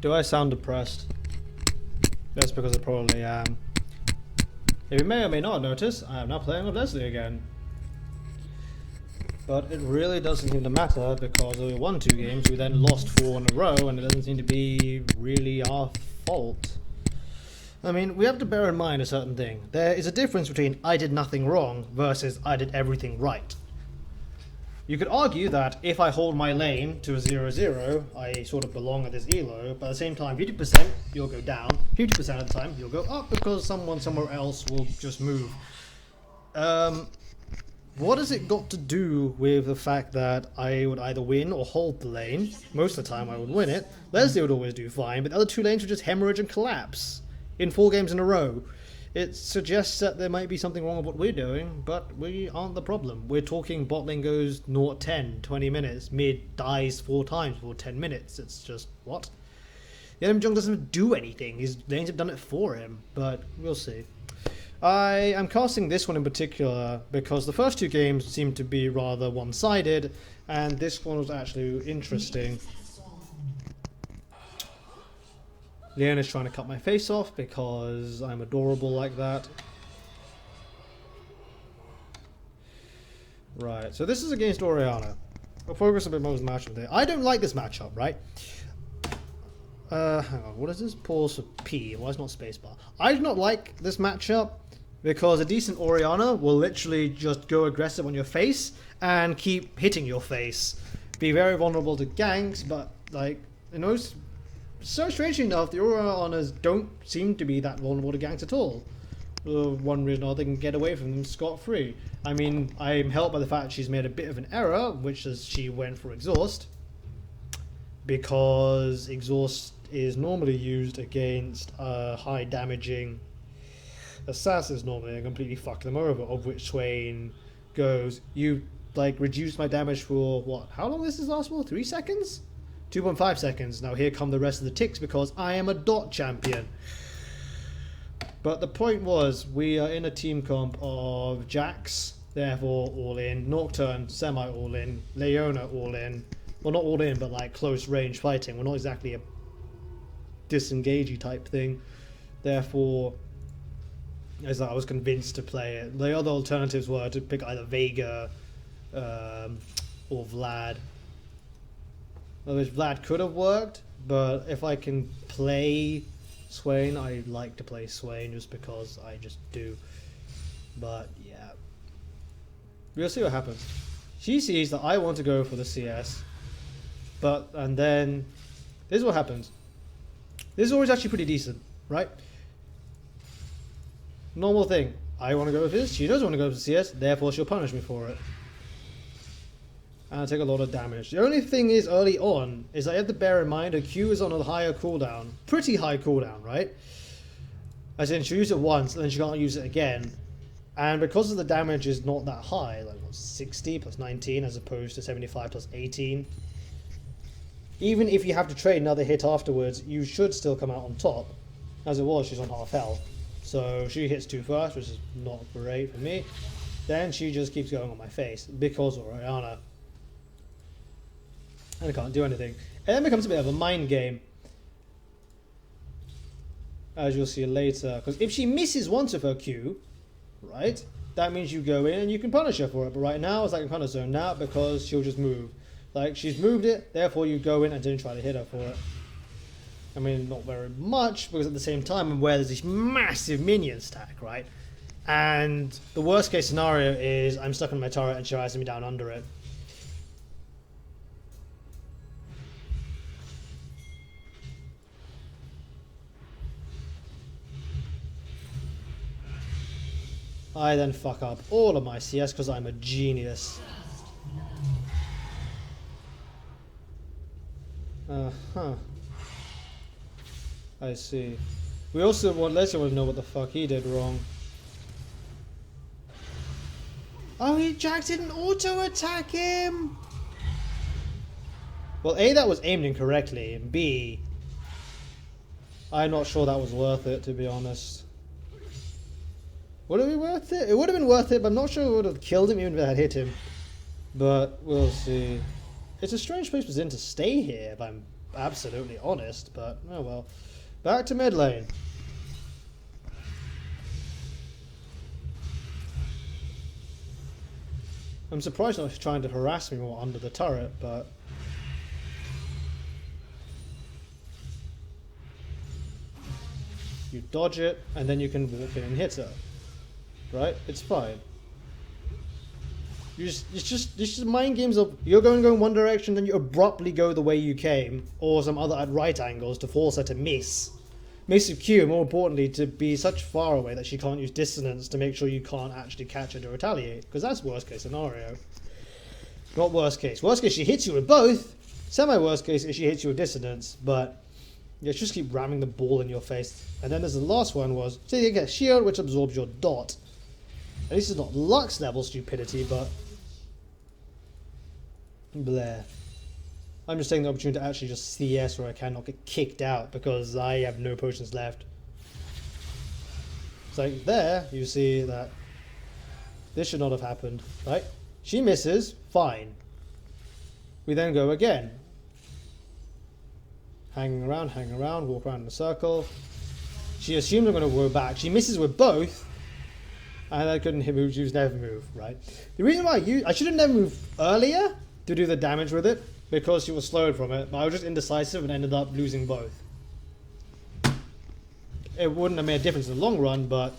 Do I sound depressed? That's because I probably am. If you may or may not notice, I am now playing with Leslie again. But it really doesn't seem to matter because we won 2 games, we then lost 4 in a row, and it doesn't seem to be really our fault. I mean, we have to bear in mind a certain thing. There is a difference between I did nothing wrong versus I did everything right. You could argue that if I hold my lane to a 0-0, I sort of belong at this elo, but at the same time, 50% you'll go down, 50% of the time you'll go up because someone somewhere else will just move. What has it got to do with the fact that I would either win or hold the lane? Most of the time I would win it. Leslie would always do fine, but the other 2 lanes would just hemorrhage and collapse in 4 games in a row. It suggests that there might be something wrong with what we're doing, but we aren't the problem. We're talking bot lane goes 0-10, 20 minutes, mid dies 4 times for 10 minutes. It's just, what? The enemy jungle doesn't do anything. His lanes have done it for him, but we'll see. I am casting this one in particular because the first 2 games seemed to be rather one-sided, and this one was actually interesting. Leona's trying to cut my face off because I'm adorable like that. Right, so this is against Orianna. We'll focus a bit more on the matchup there. I don't like this matchup, right? Hang on, what is this? Pause for P. Why is it not spacebar? I do not like this matchup because a decent Orianna will literally just go aggressive on your face and keep hitting your face. Be very vulnerable to ganks, but like, you know, so strangely enough, the Oriannas don't seem to be that vulnerable to ganks at all. One reason or another, they can get away from them scot-free. I mean, I'm helped by the fact she's made a bit of an error, which is she went for exhaust. Because exhaust is normally used against high damaging assassins normally and completely fuck them over, of which Swain goes, you like reduced my damage for what? How long does this last for? 3 seconds? 2.5 seconds. Now here come the rest of the ticks because I am a dot champion. But the point was, we are in a team comp of Jax, therefore all in, Nocturne, semi all in, Leona all in. Well, not all in, but like close range fighting. We're not exactly a disengagey type thing. Therefore, as I was convinced to play it. The other alternatives were to pick either Veigar or Vlad. Which Vlad could have worked, but if I can play Swain, I like to play Swain just because I just do. But yeah, we'll see what happens. She sees that I want to go for the CS, and then this is what happens. This is always actually pretty decent, right? Normal thing. I want to go with this. She doesn't want to go for the CS, therefore she'll punish me for it. And I take a lot of damage. The only thing is early on is I have to bear in mind a Q is on a higher cooldown. Pretty high cooldown, right? As in she'll use it once and then she can't use it again. And because of the damage is not that high, like what, 60 plus 19 as opposed to 75 plus 18. Even if you have to trade another hit afterwards, you should still come out on top. As it was, she's on half health. So she hits 2 first, which is not great for me. Then she just keeps going on my face because of Orianna. And I can't do anything. And then it becomes a bit of a mind game. As you'll see later. Because if she misses once of her Q, right, that means you go in and you can punish her for it. But right now, it's like I'm kind of zoned out because she'll just move. Like, she's moved it, therefore you go in and don't try to hit her for it. I mean, not very much, because at the same time, I'm aware there's this massive minion stack, right? And the worst case scenario is I'm stuck in my turret and she has me down under it. I then fuck up all of my CS because I'm a genius. I see. We also want Leslie to know what the fuck he did wrong. Oh, Jack didn't auto-attack him! Well, A, that was aimed incorrectly, and B, I'm not sure that was worth it, to be honest. Would it be worth it? It would have been worth it, but I'm not sure it would have killed him even if I had hit him. But we'll see. It's a strange place for Zin to stay here, if I'm absolutely honest, but oh well. Back to mid lane. I'm surprised not trying to harass me more under the turret, but you dodge it, and then you can walk in and hit her. Right? It's fine. It's just mind games of you're going to go in one direction, then you abruptly go the way you came, or some other at right angles to force her to miss. Miss of Q, more importantly, to be such far away that she can't use dissonance to make sure you can't actually catch her to retaliate, because that's worst case scenario. Not worst case. Worst case, she hits you with both. Semi worst case is she hits you with dissonance, but yeah, just keep ramming the ball in your face. And then there's the last one was, so you get shield, which absorbs your dot. At least it's not Lux level stupidity, but Blair. I'm just taking the opportunity to actually just CS where I cannot get kicked out because I have no potions left. So there, you see that this should not have happened, right? She misses, fine. We then go again. Hanging around, walk around in a circle. She assumed I'm going to go back. She misses with both. And I couldn't hit move, use never move, right? The reason why I should have never moved earlier to do the damage with it, because she was slowed from it, but I was just indecisive and ended up losing both. It wouldn't have made a difference in the long run, but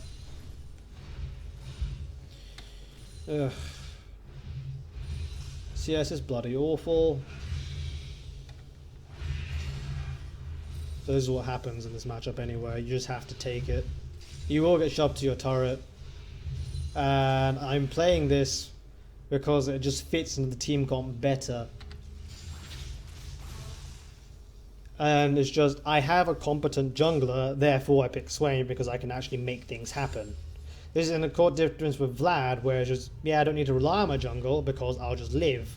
CS is bloody awful. So this is what happens in this matchup anyway. You just have to take it. You will get shoved to your turret. And I'm playing this because it just fits into the team comp better. And it's just, I have a competent jungler, therefore I pick Swain because I can actually make things happen. This is in a core difference with Vlad, where it's just, yeah, I don't need to rely on my jungle because I'll just live.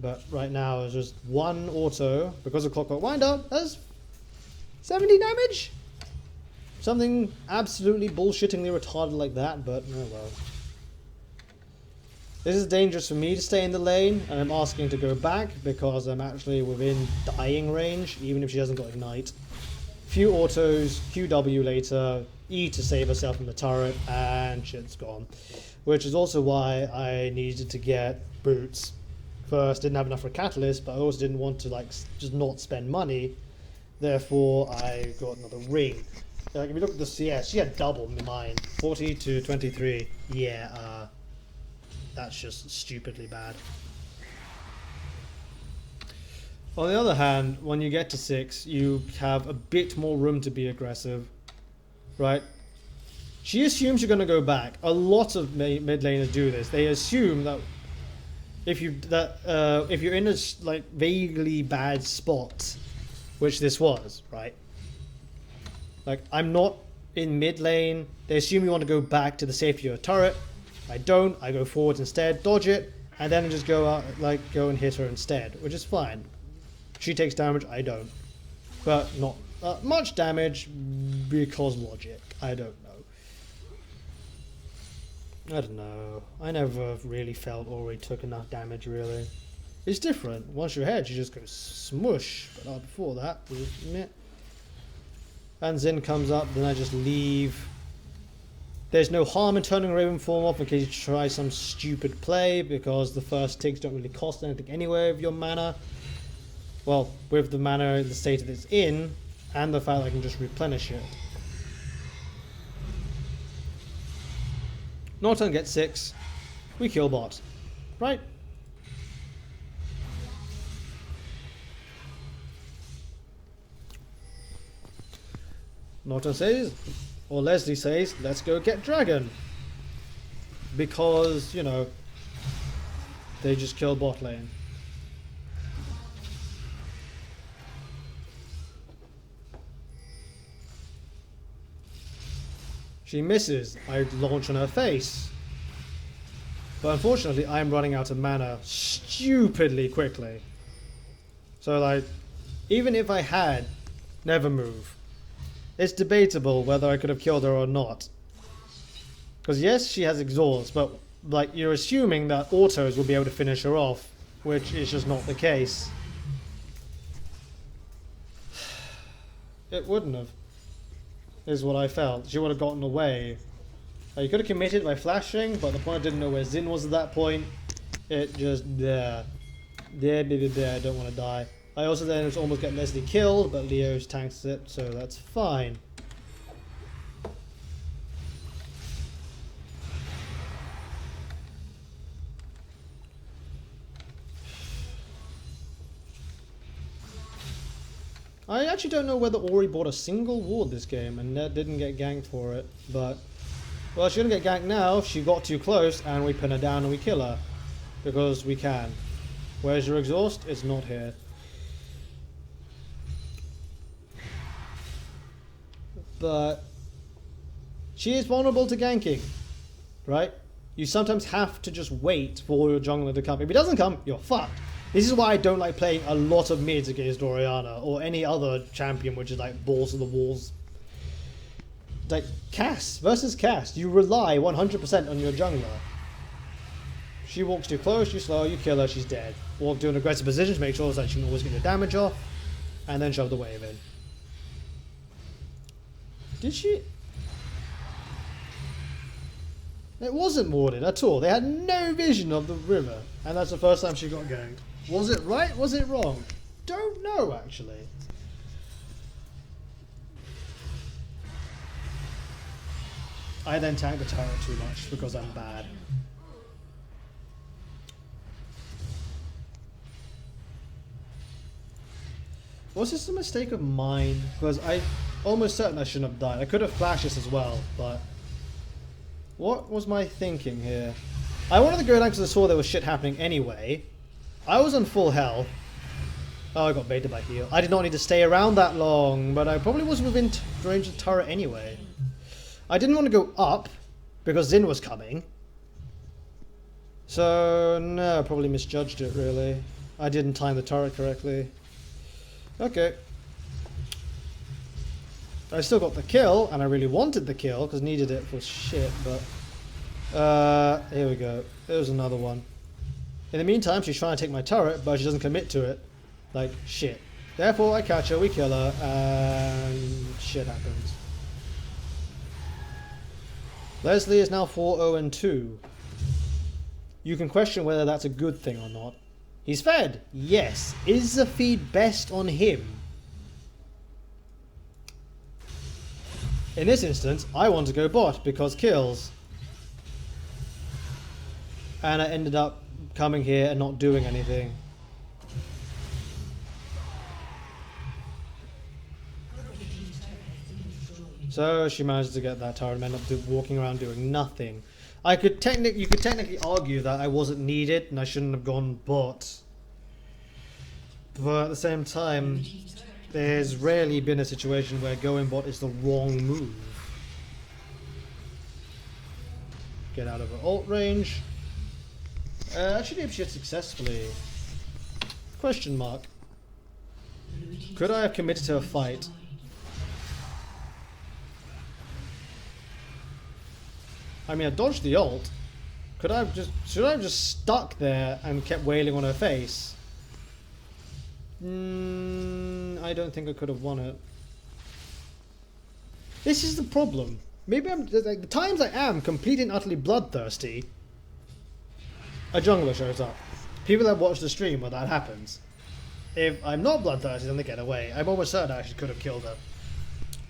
But right now it's just one auto, because of Clockwork Wind-Up, that's 70 damage? Something absolutely bullshittingly retarded like that, but oh well. This is dangerous for me to stay in the lane, and I'm asking to go back because I'm actually within dying range, even if she hasn't got Ignite. Few autos, QW later, E to save herself from the turret, and shit's gone. Which is also why I needed to get boots. First, didn't have enough for a catalyst, but I also didn't want to like just not spend money. Therefore, I got another ring. Like if you look at the CS, she had double mine, 40 to 23. Yeah, that's just stupidly bad. On the other hand, when you get to 6, you have a bit more room to be aggressive, right? She assumes you're going to go back. A lot of mid laners do this. They assume that if you're in a like vaguely bad spot, which this was, right? Like I'm not in mid lane. They assume you want to go back to the safety of your turret. I don't. I go forwards instead, dodge it, and then just go out, like go and hit her instead, which is fine. She takes damage, I don't, but not much damage because logic. I don't know. I never really felt Ori took enough damage. Really, it's different. Once you're ahead, you just go smush. But not before that, meh. And Zin comes up, then I just leave. There's no harm in turning Raven form off in case you try some stupid play, because the first ticks don't really cost anything anyway of your mana. Well, with the mana in the state that it's in, and the fact that I can just replenish it. Norton gets 6. We kill bot. Right? Norton says, or Leslie says, let's go get dragon. Because, you know, they just kill bot lane. She misses. I launch on her face. But unfortunately, I am running out of mana stupidly quickly. So, like, even if I had never move, it's debatable whether I could have killed her or not. Because yes, she has exhaust, but like you're assuming that autos will be able to finish her off which is just not the case. It wouldn't have, is what I felt. She would have gotten away. You could have committed by flashing, but the opponent didn't know where Xin was at that point. It just, I don't want to die. I also then was almost getting Leslie killed, but Leo's tanks it, so that's fine. I actually don't know whether Ori bought a single ward this game and didn't get ganked for it, but... Well, she didn't get ganked now. She got too close and we pin her down and we kill her. Because we can. Where's your exhaust? It's not here. But... she is vulnerable to ganking. Right? You sometimes have to just wait for your jungler to come. If he doesn't come, you're fucked. This is why I don't like playing a lot of mids against Orianna or any other champion which is like balls to the walls. Like Cass versus Cass, you rely 100% on your jungler. She walks too close, you slow, you kill her, she's dead. Or do an aggressive position to make sure that she can always get the damage off, and then shove the wave in. Did she? It wasn't warded at all. They had no vision of the river, and that's the first time she got ganked. Was it right? Was it wrong? Don't know, actually. I then tanked the turret too much because I'm bad. Was this a mistake of mine? Because I'm almost certain I shouldn't have died. I could have flashed this as well, but... what was my thinking here? I wanted to go down because I saw there was shit happening anyway. I was on full health. Oh, I got baited by heal. I did not need to stay around that long, but I probably was within range of the turret anyway. I didn't want to go up because Xin was coming. So, no, I probably misjudged it, really. I didn't time the turret correctly. Okay. I still got the kill, and I really wanted the kill because needed it for shit, but... here we go. There's another one. In the meantime, she's trying to take my turret, but she doesn't commit to it. Like, shit. Therefore, I catch her, we kill her, and shit happens. Leslie is now 4-0-2. You can question whether that's a good thing or not. He's fed. Yes. Is the feed best on him? In this instance, I want to go bot because kills. And I ended up coming here and not doing anything. So she managed to get that turret and ended up walking around doing nothing. You could technically argue that I wasn't needed and I shouldn't have gone bot. But at the same time, there's rarely been a situation where going bot is the wrong move. Get out of her ult range. Actually, if she had successfully... Question mark. Could I have committed to a fight? I mean, I dodged the ult. Should I have just stuck there and kept wailing on her face? I don't think I could have won it. This is the problem. Maybe I'm like the times I am completely and utterly bloodthirsty. A jungler shows up. People that watch the stream where that happens. If I'm not bloodthirsty, then they get away. I'm almost certain I actually could have killed her.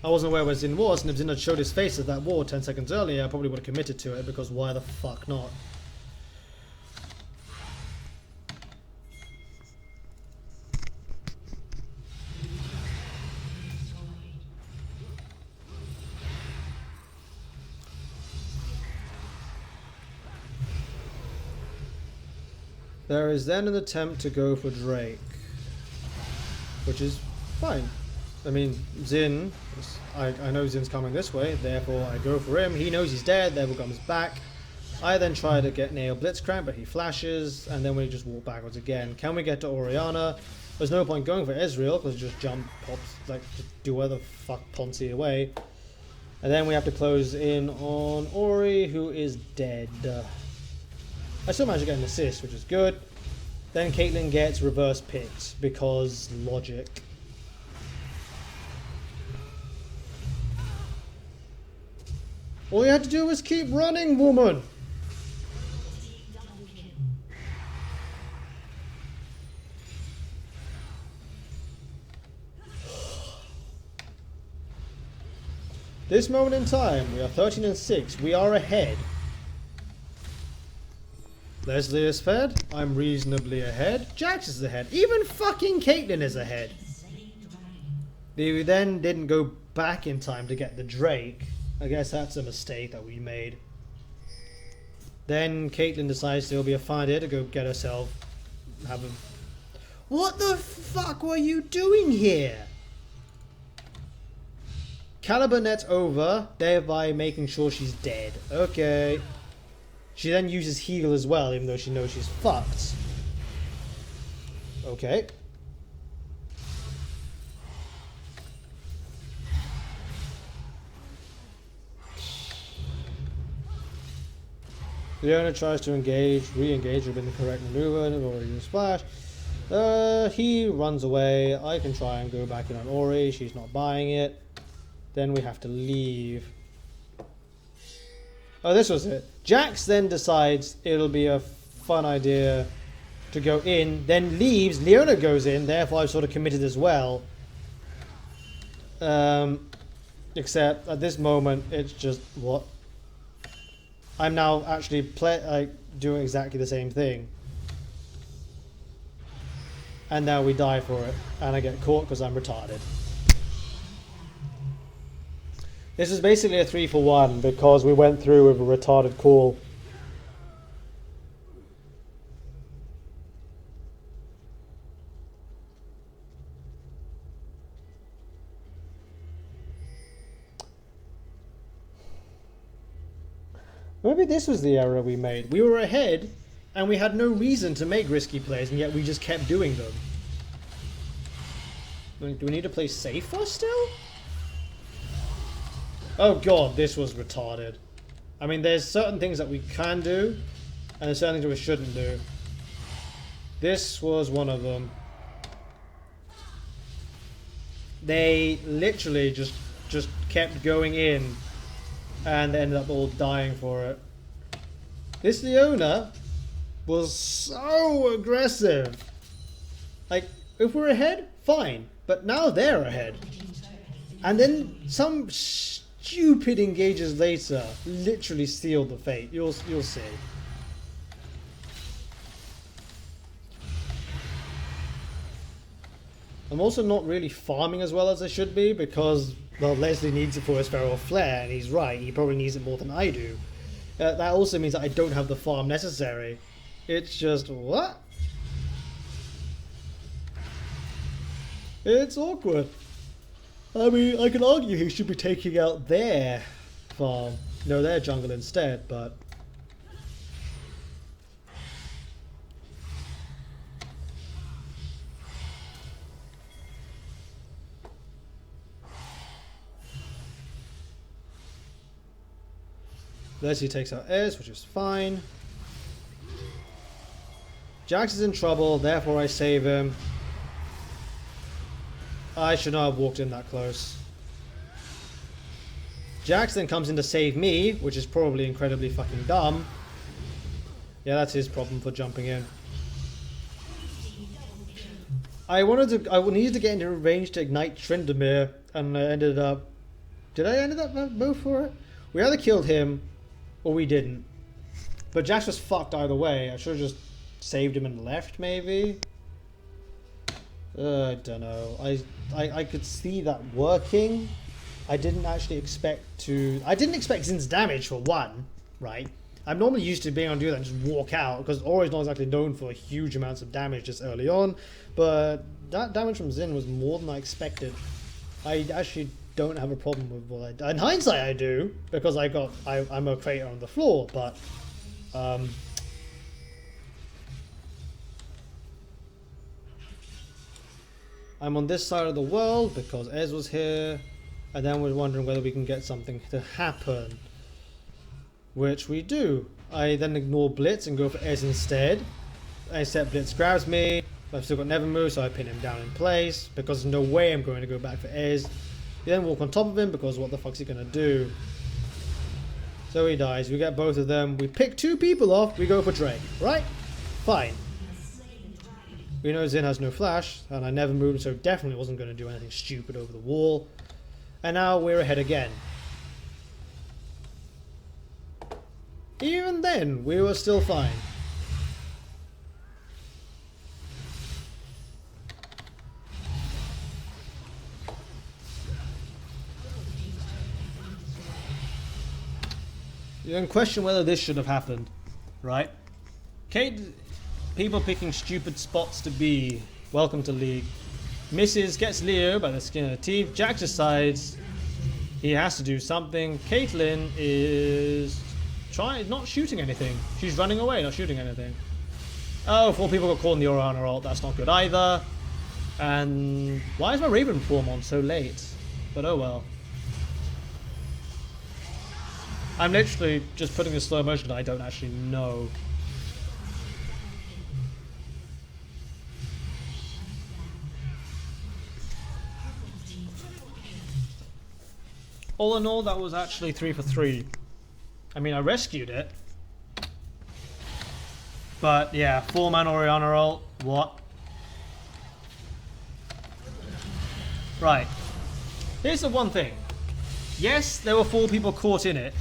I wasn't aware where Xin was, and if Xin had showed his face at that wall 10 seconds earlier, I probably would have committed to it, because why the fuck not? There is then an attempt to go for Drake, which is fine. I mean, Xin, I know Xin's coming this way, therefore I go for him. He knows he's dead, therefore comes back. I then try to get Nail Blitzcrank, but he flashes, and then we just walk backwards again. Can we get to Orianna? There's no point going for Ezreal, because just jump, pops, like, just do whatever the fuck Ponzi away. And then we have to close in on Ori, who is dead. I still managed to get an assist, which is good. Then Caitlyn gets reverse picked because logic. All you had to do was keep running, woman. This moment in time, we are 13 and 6. We are ahead. Leslie is fed. I'm reasonably ahead. Jax is ahead. Even fucking Caitlyn is ahead. We then didn't go back in time to get the Drake. I guess that's a mistake that we made. Then Caitlyn decides it'll be a fine idea to go get herself. What the fuck were you doing here? Caliber nets over, thereby making sure she's dead. Okay. She then uses heal as well, even though she knows she's fucked. Okay. Leona tries to engage, re-engage with the correct maneuver, and already used splash. He runs away. I can try and go back in on Ori. She's not buying it. Then we have to leave. Oh, this was it. Jax then decides it'll be a fun idea to go in, then leaves. Leona goes in, therefore I've sort of committed as well. Except at this moment, it's just what? I'm now actually doing exactly the same thing. And now we die for it, and I get caught because I'm retarded. This is basically a 3-for-1 because we went through with a retarded call. Maybe this was the error we made. We were ahead and we had no reason to make risky plays, and yet we just kept doing them. Do we need to play safer still? Oh god, this was retarded. I mean, there's certain things that we can do, and there's certain things that we shouldn't do. This was one of them. They literally just kept going in, and they ended up all dying for it. This Leona was so aggressive. Like, if we're ahead, fine. But now they're ahead. And then some stupid engages later literally steal the fate. You'll see. I'm also not really farming as well as I should be because, well, Leslie needs it for his feral flare, and he's right. He probably needs it more than I do. That also means that I don't have the farm necessary. It's just, what? It's awkward. I mean, I can argue he should be taking out their farm. No, their jungle instead, but... Leslie takes out Ez, which is fine. Jax is in trouble, therefore I save him. I should not have walked in that close. Jax then comes in to save me, which is probably incredibly fucking dumb. Yeah, that's his problem for jumping in. I needed to get into range to ignite Tryndamere, and I ended up... Did I end up both for it? We either killed him, or we didn't. But Jax was fucked either way. I should have just saved him and left, maybe? I don't know. I could see that working. I didn't actually expect to... I didn't expect Zin's damage for one, right? I'm normally used to being able to do that and just walk out, because Ori's not exactly known for huge amounts of damage just early on, but that damage from Zin was more than I expected. I actually don't have a problem with what I do. In hindsight I do, because I'm a crater on the floor, but... I'm on this side of the world because Ez was here, and then we're wondering whether we can get something to happen. Which we do. I then ignore Blitz and go for Ez instead. Except Blitz grabs me. I've still got n00b, so I pin him down in place because there's no way I'm going to go back for Ez. You then walk on top of him because what the fuck's he gonna do? So he dies. We get both of them. We pick 2 people off. We go for Drake, right? Fine. We know Xin has no flash, and I never moved, so definitely wasn't going to do anything stupid over the wall. And now we're ahead again. Even then, we were still fine. You can question whether this should have happened, right? Kate, people picking stupid spots to be. Welcome to League. Misses, gets Leo by the skin of the teeth. Jack decides he has to do something. Caitlyn is not shooting anything. She's running away, not shooting anything. Oh, 4 people got caught in the Orianna ult. That's not good either. And why is my Raven form on so late? But oh well. I'm literally just putting a slow motion that I don't actually know. All in all, that was actually 3 for 3. I mean, I rescued it. But yeah, 4-man Orianna ult. What? Right. Here's the one thing. Yes, there were 4 people caught in it.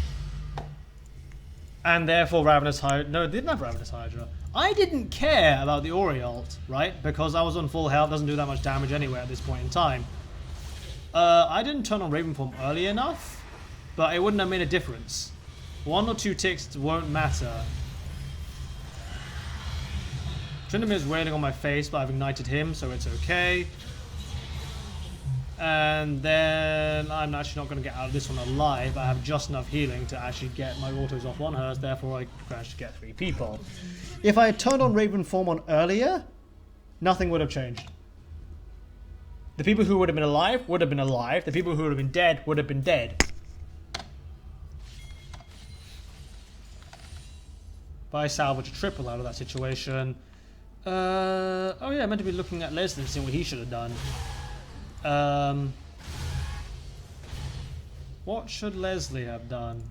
And therefore Ravenous Hydra... No, it didn't have Ravenous Hydra. I didn't care about the Ori ult, right? Because I was on full health, doesn't do that much damage anyway at this point in time. I didn't turn on Raven form early enough, but it wouldn't have made a difference. 1 or 2 ticks won't matter. Trindamir's wailing on my face, but I've ignited him, so it's okay. And then I'm actually not going to get out of this one alive. I have just enough healing to actually get my autos off one hers, therefore I managed to get 3 people. If I had turned on Raven form on earlier, nothing would have changed. The people who would have been alive would have been alive. The people who would have been dead would have been dead. But I salvage a triple out of that situation. Oh yeah, I meant to be looking at Leslie and seeing what he should have done. What should Leslie have done?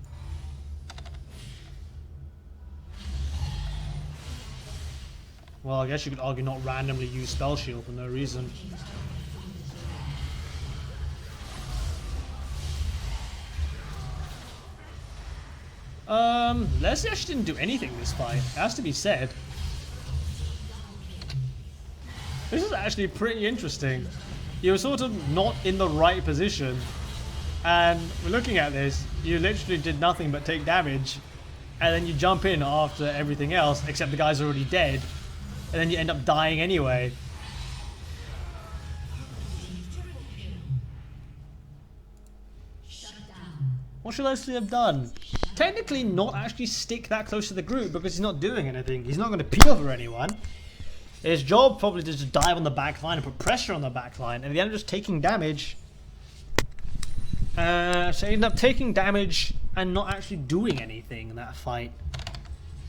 Well, I guess you could argue not randomly use Spell Shield for no reason. Leslie actually didn't do anything this fight. It has to be said. This is actually pretty interesting. You were sort of not in the right position. And looking at this, you literally did nothing but take damage. And then you jump in after everything else, except the guy's already dead. And then you end up dying anyway. What should Leslie have done? Technically not actually stick that close to the group because he's not doing anything. He's not going to peel over anyone. His job probably is to dive on the back line and put pressure on the back line. And at the end of just taking damage. So he ended up taking damage and not actually doing anything in that fight.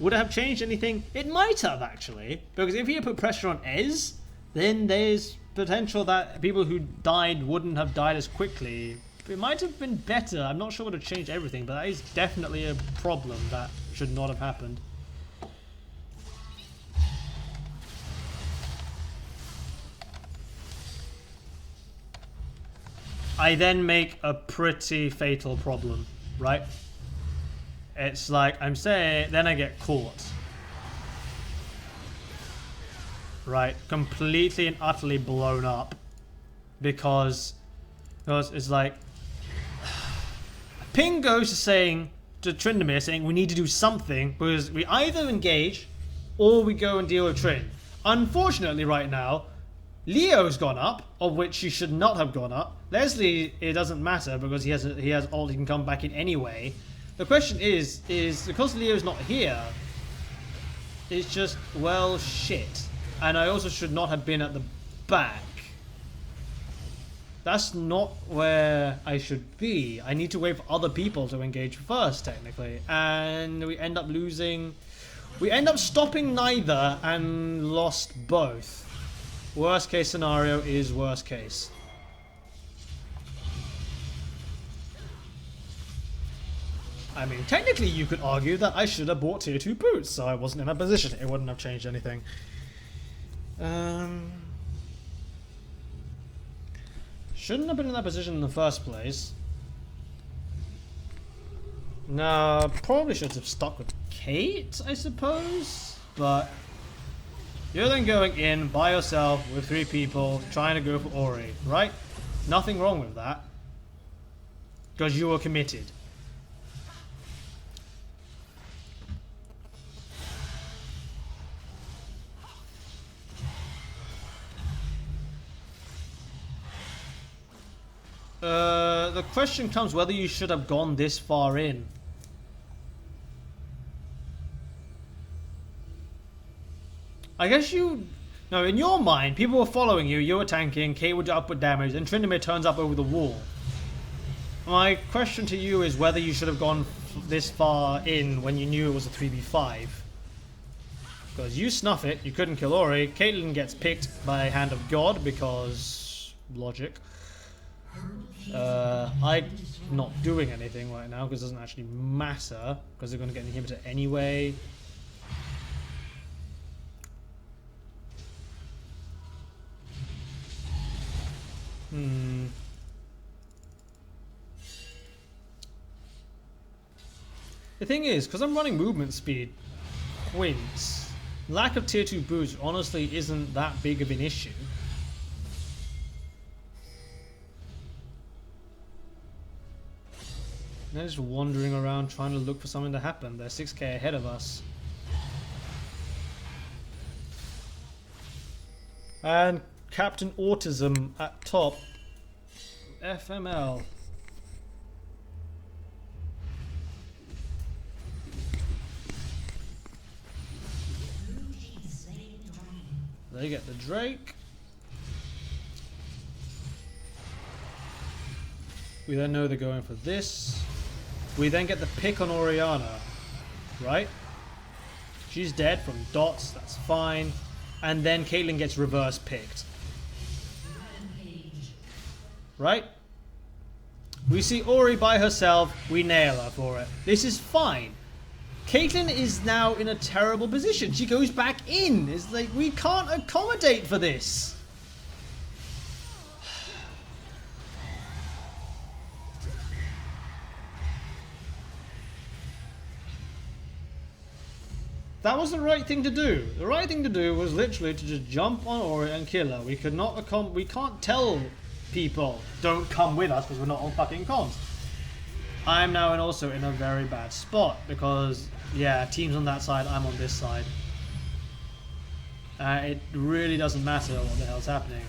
Would it have changed anything? It might have actually. Because if he had put pressure on Ez, then there's potential that people who died wouldn't have died as quickly. It might have been better. I'm not sure it would have changed everything, but that is definitely a problem that should not have happened. I then make a pretty fatal problem, right? It's like I'm saying, then I get caught. Right, completely and utterly blown up. Because it's like Ping goes to saying to Tryndamere saying we need to do something because we either engage or we go and deal with Trin. Unfortunately right now, Leo's gone up, of which he should not have gone up. Leslie, it doesn't matter because he has ult, he can come back in anyway. The question is because Leo's not here, it's just, well, shit. And I also should not have been at the back. That's not where I should be. I need to wait for other people to engage first, technically. And we end up losing We end up stopping neither and lost both. Worst case scenario is worst case. I mean, technically you could argue that I should have bought tier 2 boots, so I wasn't in that position. It wouldn't have changed anything. Shouldn't have been in that position in the first place. No, probably should have stuck with Kate, I suppose. But you're then going in by yourself with 3 people trying to go for Ori, right? Nothing wrong with that. Because you were committed. The question comes whether you should have gone this far in. I guess you... No, in your mind, people were following you, you were tanking, Kate would do upward damage, and Tryndamere turns up over the wall. My question to you is whether you should have gone this far in when you knew it was a 3v5. Because you snuff it, you couldn't kill Ori, Caitlyn gets picked by Hand of God because... logic. I'm not doing anything right now because it doesn't actually matter because they're going to get an inhibitor anyway. The thing is, because I'm running movement speed points, lack of tier 2 boots honestly isn't that big of an issue. They're just wandering around trying to look for something to happen. They're 6k ahead of us. And Captain Autism at top. FML. They get the Drake. We then know they're going for this. We then get the pick on Orianna, right? She's dead from dots, that's fine. And then Caitlyn gets reverse picked. Right? We see Ori by herself, we nail her for it. This is fine. Caitlyn is now in a terrible position. She goes back in. It's like, we can't accommodate for this. That was the right thing to do. The right thing to do was literally to just jump on Ori and kill her. We could not we can't tell people, don't come with us because we're not on fucking comms. I'm now also in a very bad spot because, yeah, team's on that side, I'm on this side. It really doesn't matter what the hell's happening.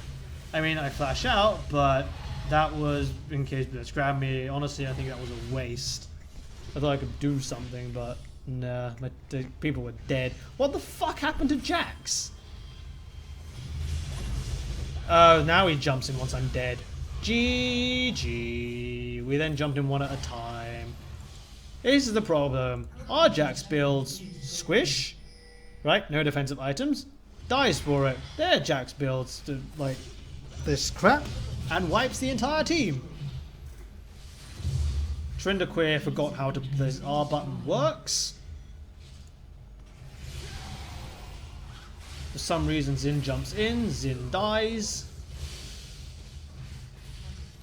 I mean, I flash out, but that was in case Blitz grabbed me. Honestly, I think that was a waste. I thought I could do something, but nah, the people were dead. What the fuck happened to Jax? Oh, now he jumps in once I'm dead. GG. We then jumped in one at a time. This is the problem. Our Jax builds squish, right? No defensive items. Dies for it. Their Jax builds to, like, this crap and wipes the entire team. Tryndamere forgot how to this R button works. For some reason Xin jumps in, Xin dies.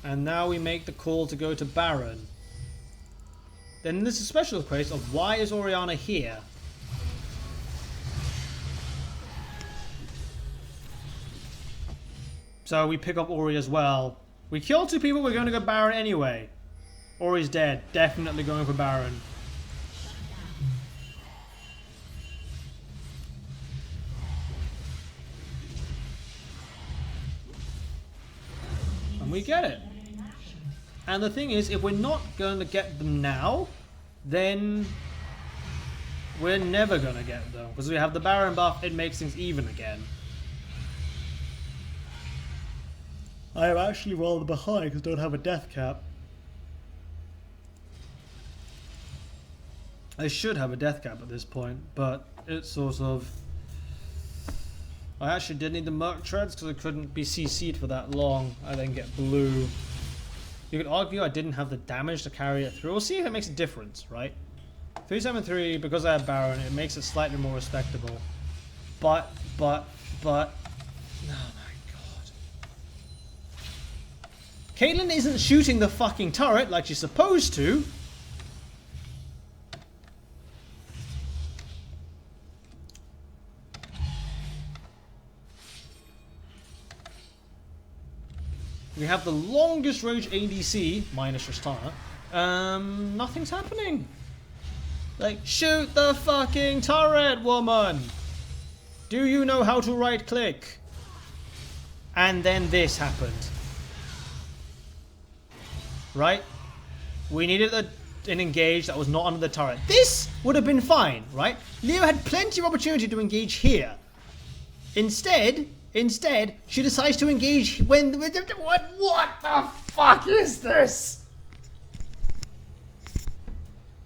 And now we make the call to go to Baron. Then there's a special case of why is Orianna here? So we pick up Ori as well. We kill 2 people, we're going to go Baron anyway. Ori's dead, definitely going for Baron. And we get it. And the thing is, if we're not going to get them now, then we're never going to get them. Because we have the Baron buff, it makes things even again. I am actually rather behind because I don't have a death cap. I should have a death cap at this point, but it's sort of... I actually did need the Merc Treads because I couldn't be CC'd for that long. I then get blue. You could argue I didn't have the damage to carry it through. We'll see if it makes a difference, right? 373, because I have Baron, it makes it slightly more respectable. But... Oh my god. Caitlyn isn't shooting the fucking turret like she's supposed to. We have the longest range ADC, minus Tristana. Nothing's happening. Like, shoot the fucking turret, woman! Do you know how to right click? And then this happened. Right? We needed an engage that was not under the turret. This would have been fine, right? Leo had plenty of opportunity to engage here. Instead, she decides to engage when... What the fuck is this?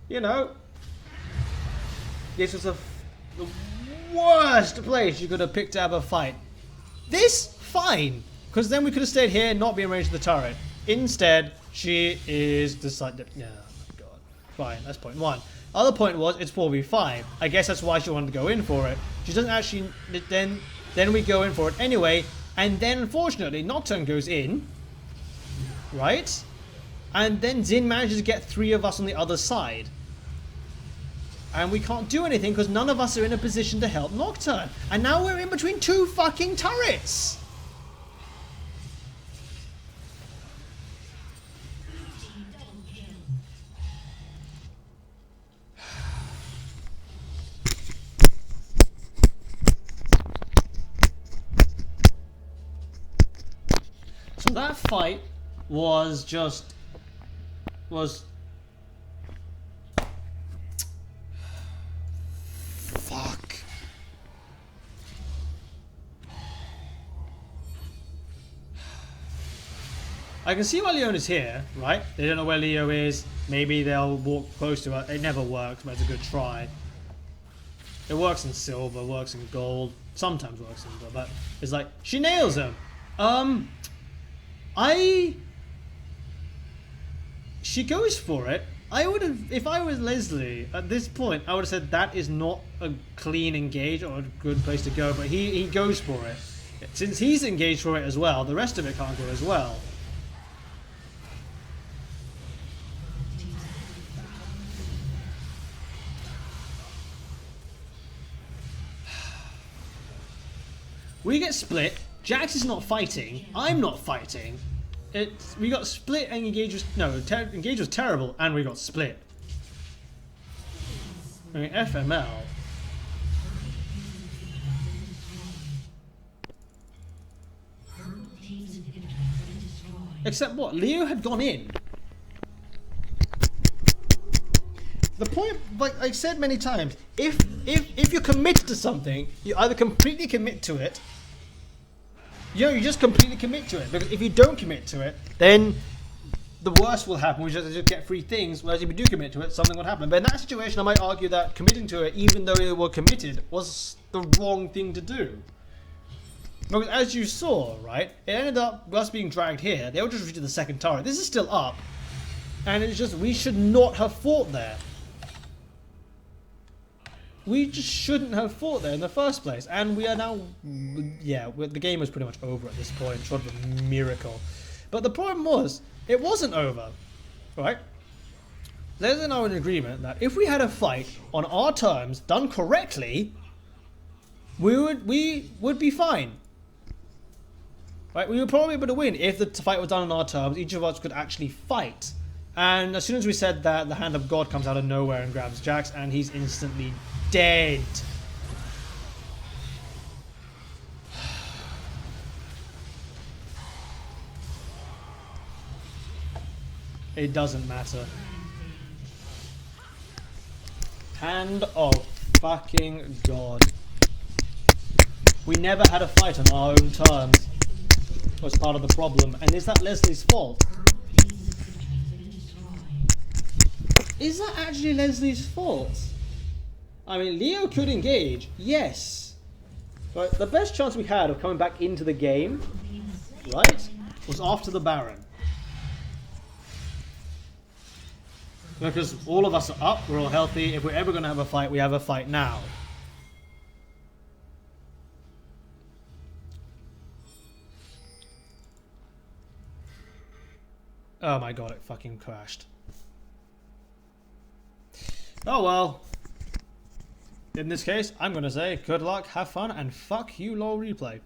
You know, this was the worst place you could have picked to have a fight. This, fine, because then we could have stayed here and not be in range of the turret. Instead, she is decided... Yeah, oh my god. Fine, that's point one. Other point was, it's 4v5. I guess that's why she wanted to go in for it. She doesn't actually... Then we go in for it anyway, and then unfortunately Nocturne goes in, right? And then Xin manages to get 3 of us on the other side. And we can't do anything because none of us are in a position to help Nocturne. And now we're in between 2 fucking turrets! So that fight was just... Fuck. I can see why Leon is here, right? They don't know where Leo is. Maybe they'll walk close to her. It never works, but it's a good try. It works in silver, works in gold. Sometimes works in silver, but it's like, she nails him. She goes for it. I would have, if I was Leslie at this point, I would have said that is not a clean engage or a good place to go, but he goes for it. Since he's engaged for it as well, the rest of it can't go as well. We get split. Jax is not fighting. I'm not fighting. We got split and engage was... No, engage was terrible and we got split. I mean, FML. Except what? Leo had gone in. The point, like I said many times, if you're committed to something, you either completely commit to it. You just completely commit to it, because if you don't commit to it, then the worst will happen, which is just get free things, whereas if you do commit to it, something would happen. But in that situation, I might argue that committing to it, even though they were committed, was the wrong thing to do. Because as you saw, right, it ended up us being dragged here. They all just reached the second turret. This is still up. And it's just, we should not have fought there. We just shouldn't have fought there in the first place. And we are now... Yeah, the game was pretty much over at this point. Sort of a miracle. But the problem was, it wasn't over. Right? There's now an agreement that if we had a fight on our terms, done correctly, we would be fine. Right? We would probably be able to win if the fight was done on our terms. Each of us could actually fight. And as soon as we said that, the hand of God comes out of nowhere and grabs Jax, and he's instantly dead. It doesn't matter. Hand of fucking God. We never had a fight on our own terms. That was part of the problem. And is that Leslie's fault? Is that actually Leslie's fault? I mean, Leo could engage, yes. But the best chance we had of coming back into the game, right, was after the Baron. Because all of us are up, we're all healthy. If we're ever going to have a fight, we have a fight now. Oh my god, it fucking crashed. Oh well. In this case, I'm going to say good luck, have fun, and fuck you, lol replay.